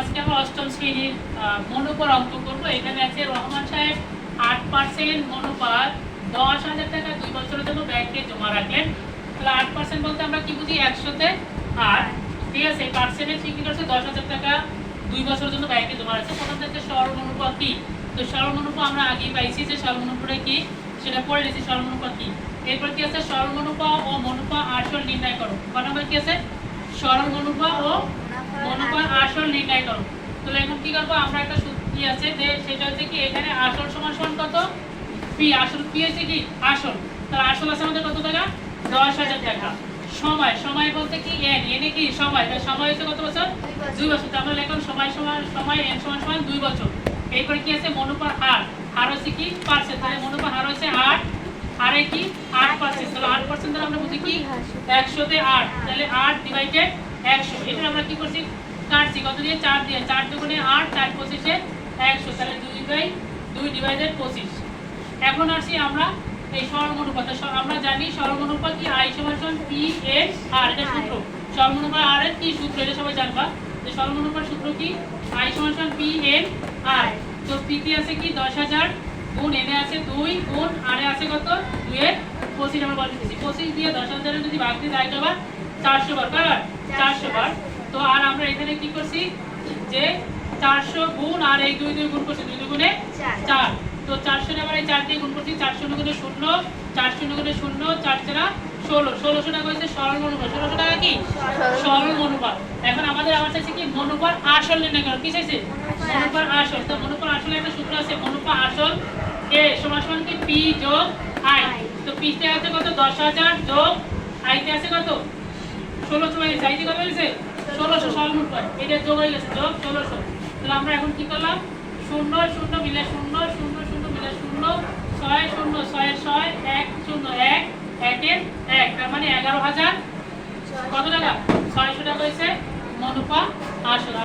আজকে আমরা অষ্টম শ্রেণীর মনোপর অঙ্ক করবো। এখানে আছে রহমান সাহেব 8% মনোপার 10,000 টাকা 2 বছরের জন্য ব্যাংকে জমা রাখলেন। তাহলে 8% বলতে আমরা কি বুঝি? 100-তে 8। ঠিক আছে, এই পার্সেন্টেজ কি করছে? 10,000 টাকা 2 বছরের জন্য ব্যাংকে জমা রাখছে। প্রথম থেকে সরল মনোপাত কি? তো সরল মনোপাত আমরা আগেই পাইছি যে সরল মনোপাত কি সেটা পড়ে নিয়েছি। সরল মনোপাত কি? এরপর কি আছে? সরল মনোপাত ও মনোপাত আসল নির্ণয় করো। কোন নাম্বার কি আছে? সরল মনোপাত ও মনোপাত আসল নির্ণয় করো। তাহলে এখন কি করব? আমরা একটা সূত্র আছে যে সেটা হচ্ছে কি এখানে আসল সমান সমান কত? পি। আসল পি হচ্ছে কি আসল। তাহলে আসল আছে আমাদের কত টাকা? 10,000 টাকা। সময়, সময় বলতে কি এন, এন কি সময়, তাহলে সময় হচ্ছে কত বছর? 2 বছর। তাহলে আমরা লিখলাম সময় সমান সময় এন সমান সমান 2 বছর। এরপর কি আছে? মনোপাত হার, হার হচ্ছে কি পার্সেন্ট। তাহলে মনোপাত হার হচ্ছে 8, হারে কি 8%। তাহলে 8% দ্বারা আমরা বুঝি কি 100-তে 8। তাহলে 8/100। এটা আমরা কি করছি? কাটছি কত দিয়ে? 4 দিয়ে। 4 দুগুণে 8, 4 25-এ 100। তাহলে 2/2/25। এখন আসি আমরা এই সরল অনুপাত। আমরা জানি সরল অনুপাত কি? I = P/R। এটা সূত্র। সরল অনুপাত R এর কি সূত্র এটা সবাই জানবা। যে সরল অনুপাত সূত্র কি? I = P/R। তো P তে আছে কি 10,000 গুণ n এ আছে 2 গুণ r এ আছে কত? 2/25 আমরা বলে দিয়েছি। 25 দিয়ে 10,000 এর যদি ভাগ দিই তাহলে হবে 400 বার। কার 400 বার। তো আর আমরা এখানে কি করছি যে 400 গুণ আর এই 2 2 গুণ করছি, 2 দুগুণে 4। তো 400 এর আবার এই 4 দিয়ে গুণ করছি, 400 গুণে 0, 400 গুণে 0, 4 4 16, 1600 টাকা হচ্ছে সরল মনোপাত। 1600 টাকা কি সরল মনোপাত। এখন আমাদের আবার চাইছে কি মনোপাত আসল নির্ণয় করো। কি চাইছে? মনোপাত আসল। তো মনোপাত আসলে একটা সূত্র আছে, মনোপাত আসল a সমান সমান কি p যোগ i। তো p তে আছে কত? 10,000 যোগ i তে আছে কত? 1600। i তে কত হইছে? 1600 সরল মনোপাত। এটা যোগ হয়ে গেছে, যোগ 1600। তাহলে আমরা এখন কি করলাম? 0 0 মিলে 0 0 0 মিলে 0 6 0 6 6 1 0 1 1 এর 1। তার মানে 11,000 কত টাকা? 600 টাকা হইছে মনোপাত আসল।